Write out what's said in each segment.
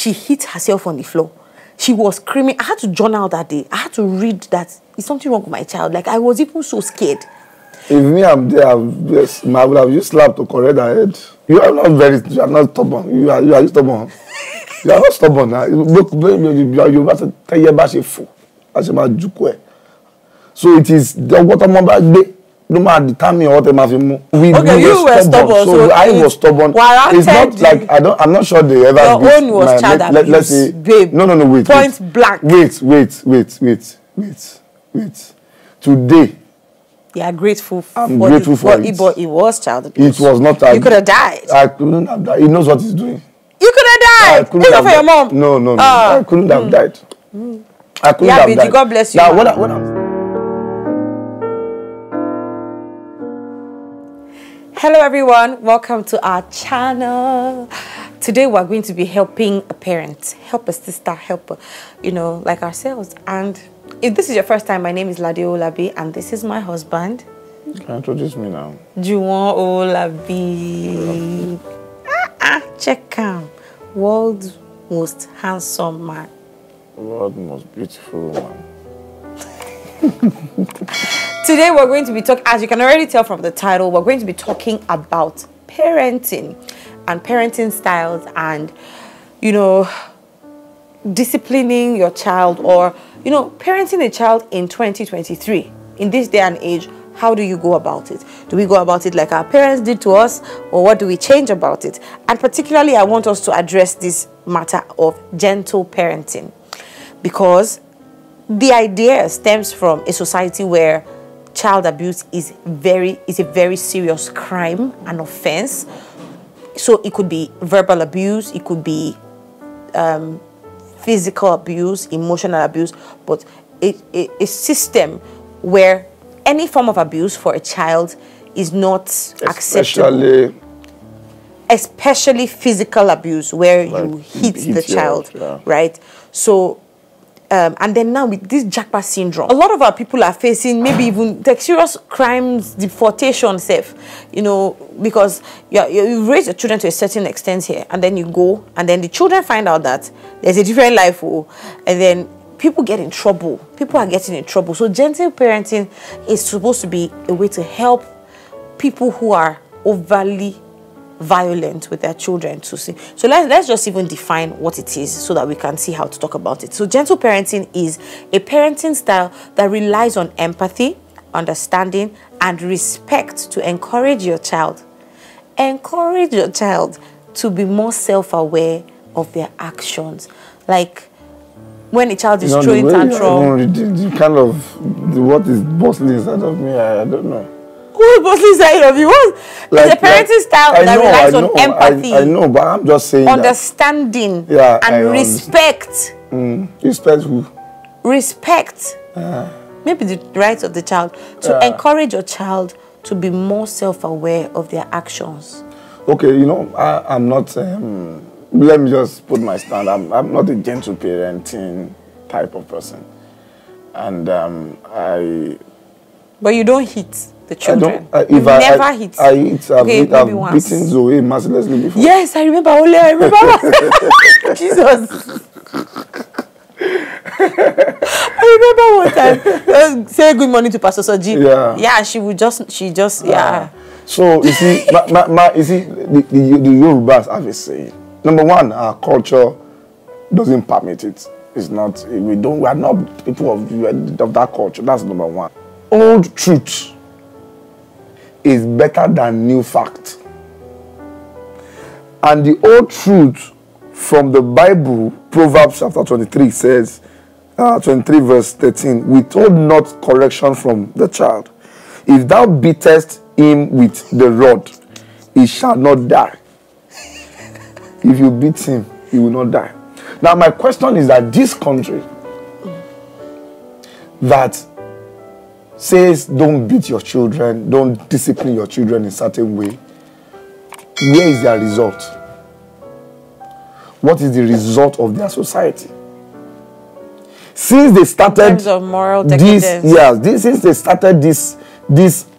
she hit herself on the floor. She was screaming. I had to journal that day. I had to read that. Is something wrong with my child? Like, I was even so scared. If me, I'm there, I would have used slap to correct her head. You are not stubborn. You are stubborn. You are not stubborn. You must tell you about fool. So it is the water mamba day. No matter determine what them have you were stubborn. So I was stubborn. It's not like I'm not sure they ever. Your own was child abuse. Let's say, babe. No, wait. Point blank. Wait. Today. You are grateful I'm grateful for it. But it was child abuse. It was not. You could have died. I couldn't have died. He knows what he's doing. You could have died. It's not for your mom. No. I couldn't have died. I couldn't have died. God bless you. Now, when I'm... Hello everyone, welcome to our channel. Today we're going to be helping a parent, help a sister, help like ourselves. And if this is your first time, my name is Lade Olabi and this is my husband. Can you introduce me now? Juwon Olabi. Check him. World's most handsome man. World's most beautiful woman. Today we're going to be talking, as you can already tell from the title, we're going to be talking about parenting and parenting styles and, disciplining your child or, parenting a child in 2023. In this day and age, how do you go about it? Do we go about it like our parents did to us, or what do we change about it? And particularly, I want us to address this matter of gentle parenting, because the idea stems from a society where child abuse is a very serious crime and offense. So it could be verbal abuse, it could be physical abuse, emotional abuse, but a system where any form of abuse for a child is not acceptable. Especially physical abuse, where like you hit the child, right? So and then now with this Japa syndrome, a lot of our people are facing maybe even like serious crimes, deportation, because you raise your children to a certain extent here, and then you go, and then the children find out that there's a different life, and then people get in trouble. People are getting in trouble. So gentle parenting is supposed to be a way to help people who are overly violent with their children to see. So let's just even define what it is so that we can see how to talk about it. So gentle parenting is a parenting style that relies on empathy, understanding, and respect to encourage your child. Encourage your child to be more self-aware of their actions. Like when a child is throwing tantrum. What is bustling inside of me, I don't know. Who's mostly side of you? It's a parenting style that relies on empathy. I know, but I'm just saying understanding and respect. Respect who? Respect. Maybe the rights of the child. To encourage your child to be more self-aware of their actions. Okay, I'm not... let me just put my stand. I'm not a gentle parenting type of person. And But you don't hit the children. I've beaten Zoe mercilessly before. Yes, I remember. Jesus. I remember one time. Say good morning to Pastor Soji. Yeah, she just. So you see, the Yorubas have a saying. Number one, our culture doesn't permit it. It's not. We are not people of that culture. That's number one. Old truth is better than new fact. And the old truth from the Bible, Proverbs chapter 23 says, 23 verse 13, withhold not correction from the child. If thou beatest him with the rod, he shall not die. If you beat him, he will not die. Now my question is that this country that says don't beat your children, don't discipline your children in a certain way, where is their result? What is the result of their society? Since they started in terms of moral decadence. Since they started this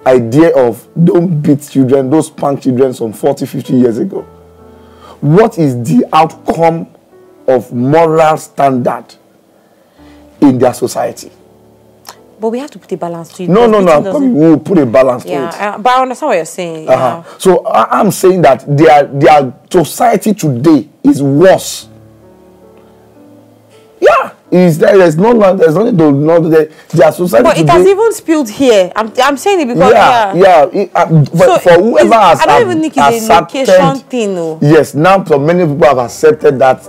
idea of don't beat children, don't spank children some 40, 50 years ago, what is the outcome of moral standard in their society. But we have to put a balance to it. No, we'll put a balance to it. But I understand what you're saying. Yeah. So I'm saying that their society today is worse. Yeah. There's nothing to know their society. But it has even spilled here. I'm saying it because for whoever has I don't even think it's a location thing. No. Yes, now so many people have accepted that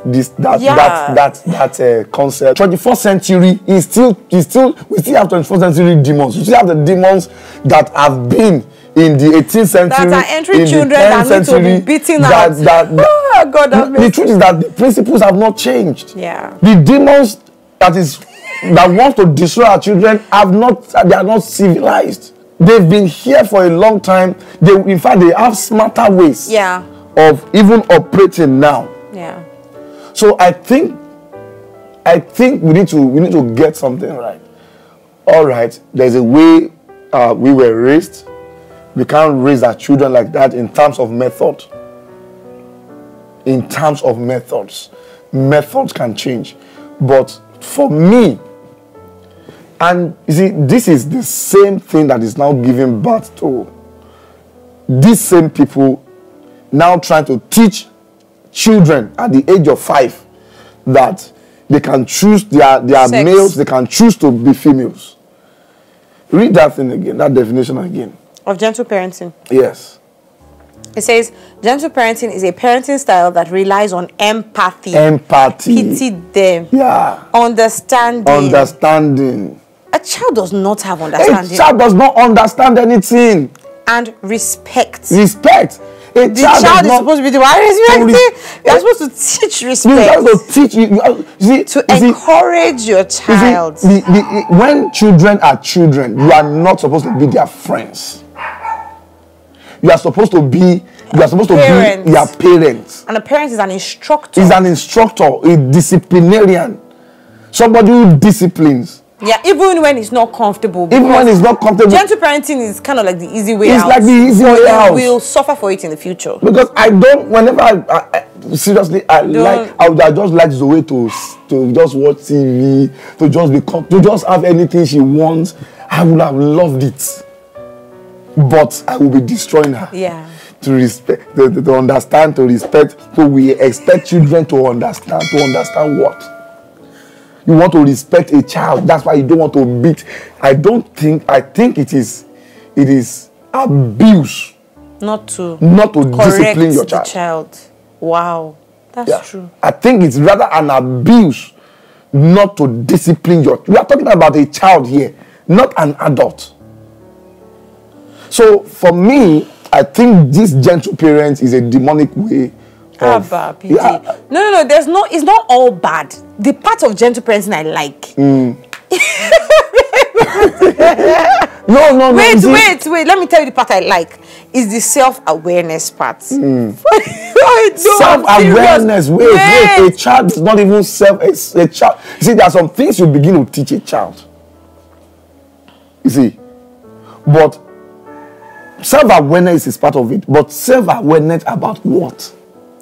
concept. 21st century we still have 21st century demons. We still have the demons that have been in the 18th century, that are entering children that need to be beaten out. Oh God! The truth is that the principles have not changed. Yeah. The demons that want to destroy our children they are not civilized. They've been here for a long time. In fact, they have smarter ways of even operating now. Yeah. So I think we need to get something right. All right, there's a way we were raised. We can't raise our children like that in terms of method. In terms of methods can change. But for me, and you see, this is the same thing that is now giving birth to these same people now trying to teach children at the age of 5 that they can choose their males, they can choose to be females. Read that thing again, that definition again. Of gentle parenting. Yes. It says, gentle parenting is a parenting style that relies on empathy. Pity them. Yeah. Understanding. A child does not have understanding. A child does not understand anything. And respect. Respect. The child is supposed to be the one respecting. You're supposed to teach respect. You're supposed to teach. Encourage your child. When children are children, you are not supposed to be their friends. You are supposed to be their parents. And a parent is an instructor. Is an instructor, a disciplinarian, somebody who disciplines. Yeah, even when it's not comfortable. Even when it's not comfortable. Gentle parenting is kind of like the easy way out. It's like the easy way out. We'll suffer for it in the future. Because I just like Zoe to just watch TV, to just have anything she wants. I would have loved it. But I will be destroying her. Yeah. To respect, to understand, to respect. So we expect children to understand. To understand what? You want to respect a child. That's why you don't want to beat. I think it is abuse. Not to discipline your child. Wow. That's true. I think it's rather an abuse not to discipline we are talking about a child here, not an adult. So for me, I think this gentle parent is a demonic way of... No, it's not all bad. The part of gentle parenting I like. No. Wait. Let me tell you the part I like. Is the self-awareness part. Self-awareness. Wait. A child is not even a child. You see, there are some things you begin to teach a child. You see. But self-awareness is part of it. But self-awareness about what?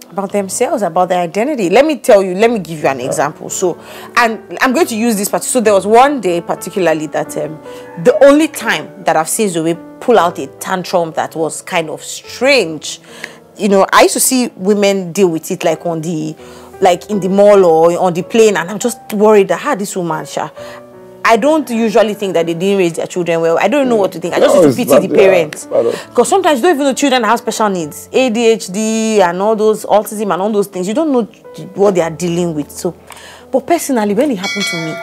About themselves, about their identity. Let me give you an example. So, and I'm going to use this part. So there was one day particularly that the only time that I've seen Zoe pull out a tantrum that was kind of strange. You know, I used to see women deal with it like in the mall or on the plane, and I'm just worried that this woman, I don't usually think that they didn't raise their children well. I don't know what to think. I just used to pity the parents. Because sometimes you don't even know children have special needs. ADHD and all those, autism and all those things. You don't know what they are dealing with. So, but personally, when it happened to me,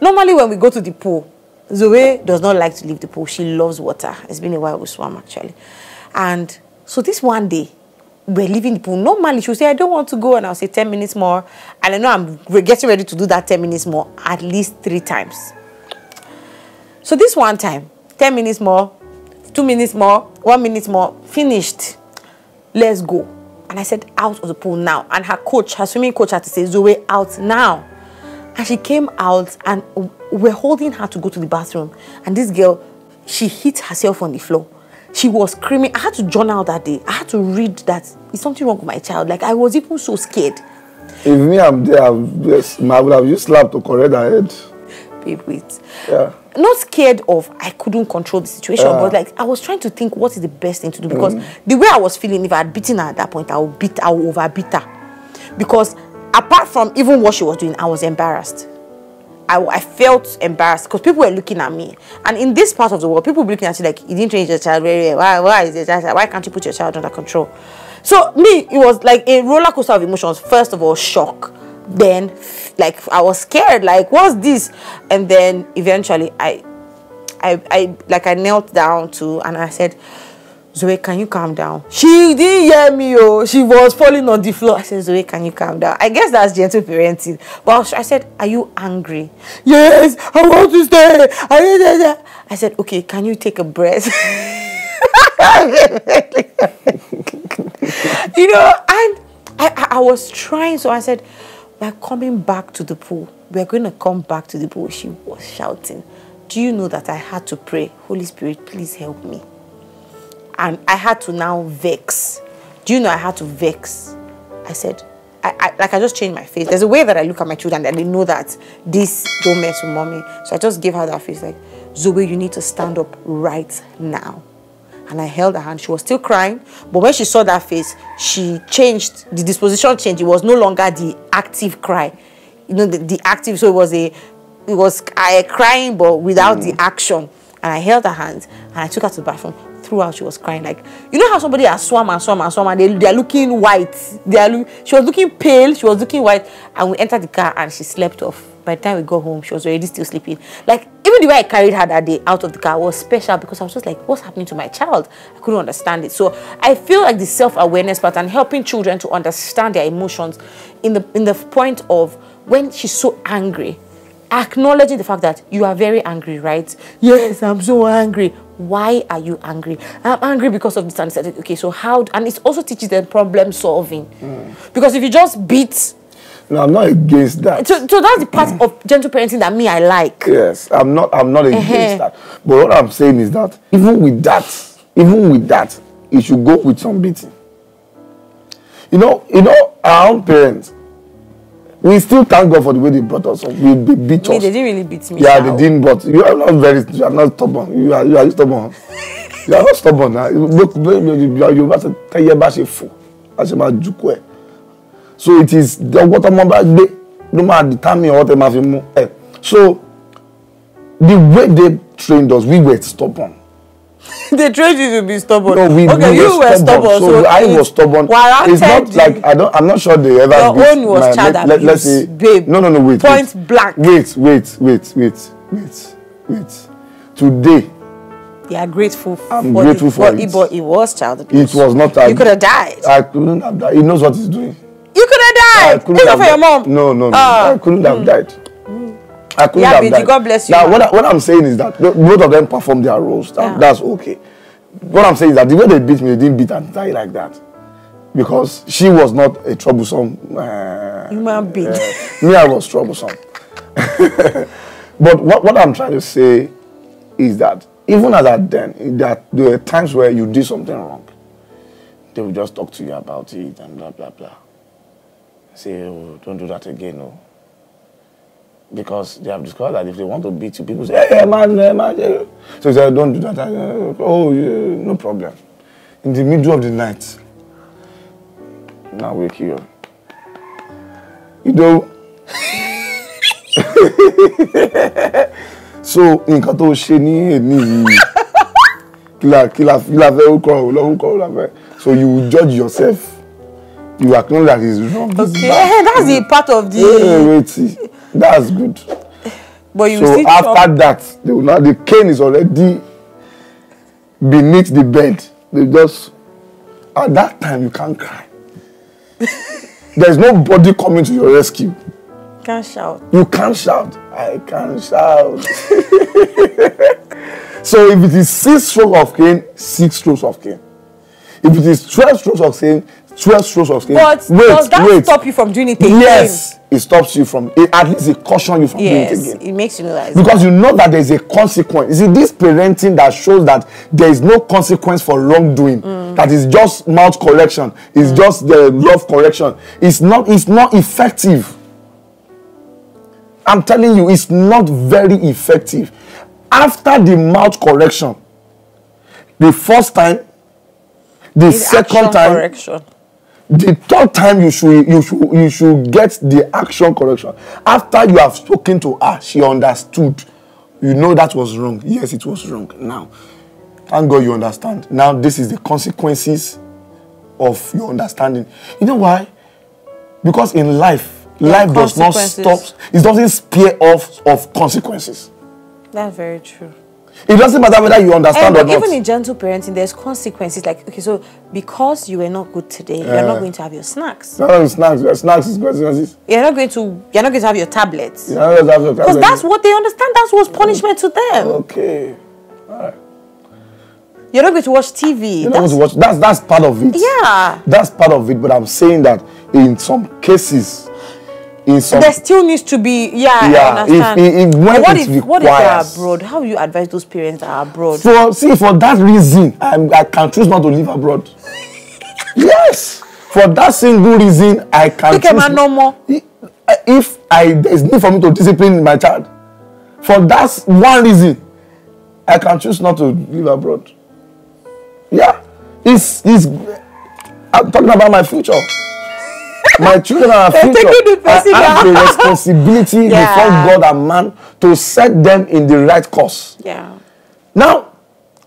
normally when we go to the pool, Zoe does not like to leave the pool. She loves water. It's been a while we swam actually. And so this one day, we're leaving the pool. Normally, she would say, I don't want to go. And I'll say 10 minutes more. And I know we're getting ready to do that 10 minutes more at least 3 times. So this one time, 10 minutes more, 2 minutes more, 1 minute more, finished. Let's go. And I said, out of the pool now. And her swimming coach had to say, Zoe, out now. And she came out and we're holding her to go to the bathroom. And this girl, she hit herself on the floor. She was screaming. I had to journal that day. I had to read that. Is something wrong with my child? Like, I was even so scared. If me, I'm there, I would have used slap to correct her head. Babe, wait. Yeah. Not scared of I couldn't control the situation, but like I was trying to think what is the best thing to do, because the way I was feeling, if I had beaten her at that point, I would overbeat her. Because apart from even what she was doing, I was embarrassed. I felt embarrassed because people were looking at me. And in this part of the world, people were looking at you like, you didn't train your child very well. Why can't you put your child under control? So me, it was like a roller coaster of emotions. First of all, shock. Then, like, I was scared. Like, what's this? And then eventually, I knelt down and I said, Zoe, can you calm down? She didn't hear me, oh. She was falling on the floor. I said, Zoe, can you calm down? I guess that's gentle parenting. But I said, are you angry? Yes, I want to stay. I said, okay, can you take a breath? You know, and I was trying, so I said, we're coming back to the pool. We're going to come back to the pool. She was shouting. Do you know that I had to pray? Holy Spirit, please help me. And I had to now vex. Do you know I had to vex? I said, I just changed my face. There's a way that I look at my children that they know that this don't mess with mommy. So I just gave her that face like, Zoe, you need to stand up right now. And I held her hand. She was still crying. But when she saw that face, she changed. The disposition changed. It was no longer the active cry. You know, the active. So it was crying, but without the action. And I held her hand. And I took her to the bathroom. Throughout, she was crying. Like, you know how somebody has swum and they're looking white. She was looking pale. She was looking white. And we entered the car and she slept off. By the time we got home, she was already still sleeping. Like, even the way I carried her that day out of the car was special, because I was just like, what's happening to my child? I couldn't understand it. So I feel like the self-awareness part and helping children to understand their emotions in the point of when she's so angry, acknowledging the fact that you are very angry, right? Yes, I'm so angry. Why are you angry? I'm angry because of this. And said, okay, so how? And it also teaches them problem solving. Because if you just beat. No, I'm not against that. So that's the part of gentle parenting that me, I like. Yes, I'm not against that. But what I'm saying is that even with that, you should go with some beating. You know, our own parents, we still thank God for the way they brought us up. They beat us. They didn't really beat me. Yeah, they didn't, but you are not stubborn. You are stubborn. You are not stubborn. So it is what I'm about no matter determine what I'm having. So the way they trained us, we were stubborn. They trained you to be stubborn. No, we were stubborn. So I was stubborn. It's not like I'm not sure they ever. Your own was child abuse. Let's say, babe. No, wait. Point blank. Wait. Today. You are grateful. I'm grateful for it. But it was child abuse. It was not. You could have died. I couldn't have died. He knows what he's doing. You could have died. Even for your mom. No. I couldn't have died. I couldn't have died. God bless you. Now, what I'm saying is that both of them performed their roles. That's okay. What I'm saying is that the way they beat me, they didn't beat and die like that. Because she was not a troublesome human being. Me, I was troublesome. But what I'm trying to say is that even as at then, there were times where you did something wrong. They will just talk to you about it and blah, blah, blah. Say, oh, don't do that again, no. Because they have discovered that if they want to beat you, people say, hey, man. So they say, don't do that. Oh, yeah, no problem. In the middle of the night, now wake you up. You know. So, in Kato Sheni, so you judge yourself. You acknowledge that it's wrong. Okay, that's the part of the. Wait, that's good. But you so after that, the cane is already beneath the bed. They just at that time you can't cry. There's nobody coming to your rescue. You can't shout. You can't shout. I can't shout. So if it is 6 strokes of cane, 6 strokes of cane. If it is 12 strokes of cane, 12 strokes of cane. But does that stop you from doing it again? Yes. it stops you from, at least it cautions you from doing it again. It makes you know that. Because you know that there's a consequence. You see, this parenting that shows that there is no consequence for wrongdoing, that is just mouth correction, it's just the love correction. It's not effective. I'm telling you, it's not very effective. After the mouth correction, the first time, the second time, correction. The third time you should get the action correction. After you have spoken to her, she understood. You know that was wrong. Yes, it was wrong. Now, thank God you understand. Now this is the consequences of your understanding. You know why? Because in life does not stop. It doesn't spare off of consequences. That's very true. It doesn't matter whether you understand or not. Even in gentle parenting, there's consequences. Like, okay, so because you were not good today, you're not going to have your snacks. No, snacks. Snacks is consequences. You're not going to have your tablets. You're not going to have your tablets. Because that's what they understand. That's what's punishment to them. Okay. All right. You're not going to watch TV. You're not going to watch. That's part of it. Yeah. That's part of it. But I'm saying that in some cases, there still needs to be, I understand. What if they're abroad? How do you advise those parents that are abroad? For that reason, I can choose not to live abroad. Yes. For that single reason, I can choose. No more. If there's need for me to discipline my child, for that one reason, I can choose not to live abroad. Yeah. I'm talking about my future. My children are future. I have the responsibility before God and man to set them in the right course. Yeah. Now,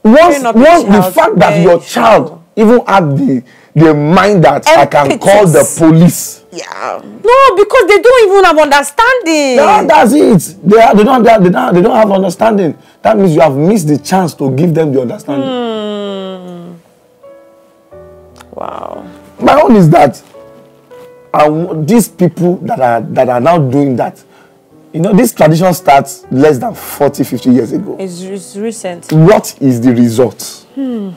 once the fact that your child even have the mind that I can call the police. Yeah. No, because they don't even have understanding. No, that's it. They don't have understanding. That means you have missed the chance to give them the understanding. Wow. My own is that these people that are now doing that, this tradition starts less than 40, 50 years ago. It's recent. What is the result? The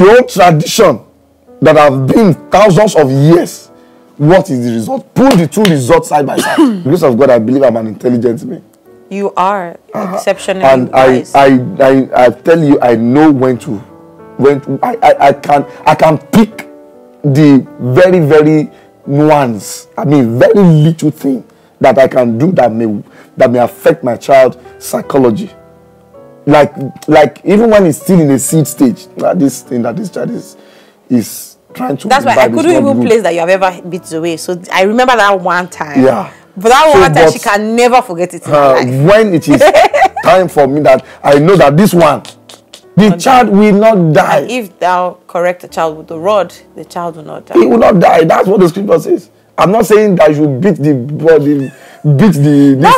old tradition that have been thousands of years, what is the result? Put the two results side by side. Because of God, I believe I'm an intelligent man. You are exceptionally and wise. I tell you, I know when to I can pick the very, very nuance, very little thing that I can do that may affect my child's psychology. Like even when it's still in a seed stage, this thing that this child is trying to. That's why I couldn't even place that you have ever beat away. So I remember that one time. Yeah. But that one time she can never forget it in her life. When it is time for me that I know that this one, the child will not die. And if thou correct a child with the rod, the child will not die. He will not die. That's what the scripture says. I'm not saying that you beat the body, That's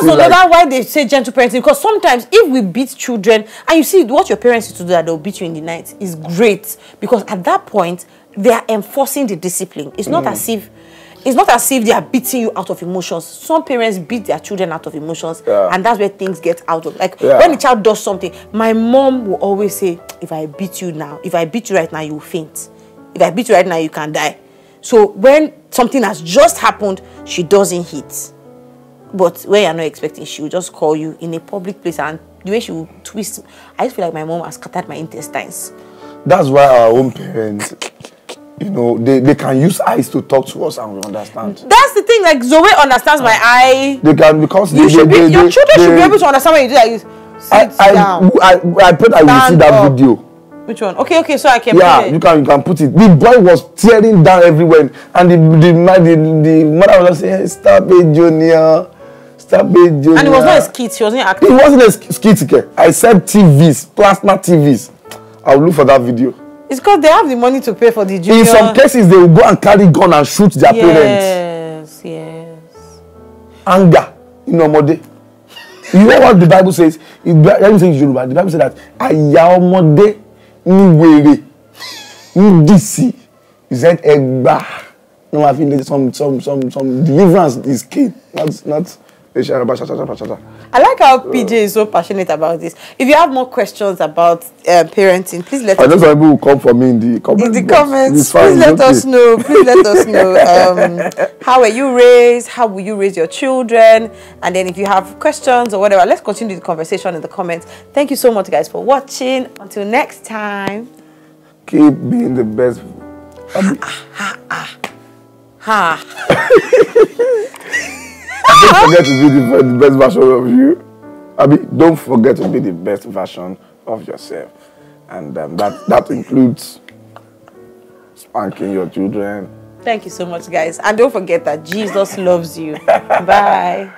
another why they say gentle parenting. Because sometimes if we beat children, and you see what your parents used to do that they'll beat you in the night is great, because at that point they are enforcing the discipline. It's not as if they are beating you out of emotions. Some parents beat their children out of emotions, and that's where things get out of. When the child does something, my mom will always say, if I beat you right now, you will faint. If I beat you right now, you can die. So when something has just happened, she doesn't hit. But when you're not expecting, she will just call you in a public place, and the way she will twist. I just feel like my mom has scattered my intestines. That's why our own parents, they can use eyes to talk to us and we understand. That's the thing. Like Zoe understands my eye. They can, because your children should be able to understand when you do that. You sit down. I pray that you will see that video. Which one? Okay, so I can put it. You can put it. The boy was tearing down everywhere, and the mother was just saying, "Stop it, Junior. Stop it, Junior." And it was not a skit. She wasn't acting. It wasn't a skit. I said TVs, plasma TVs. I'll look for that video. It's because they have the money to pay for the junior. In some cases, they will go and carry gun and shoot their parents. Yes. Anger in Omode. You know what the Bible says? Let me say in Yoruba. The Bible says that Aya Omode ni were ni disi. He said egba. No, I feel some deliverance is key. Not I like how PJ is so passionate about this. If you have more questions about parenting, please let us know. I know some people will come for me in the comments. In the comments, please let us know. Please let us know. How were you raised? How will you raise your children? And then if you have questions or whatever, let's continue the conversation in the comments. Thank you so much, guys, for watching. Until next time. Keep being the best. Don't forget to be the best version of you. Don't forget to be the best version of yourself. And that includes spanking your children. Thank you so much, guys. And don't forget that Jesus loves you. Bye.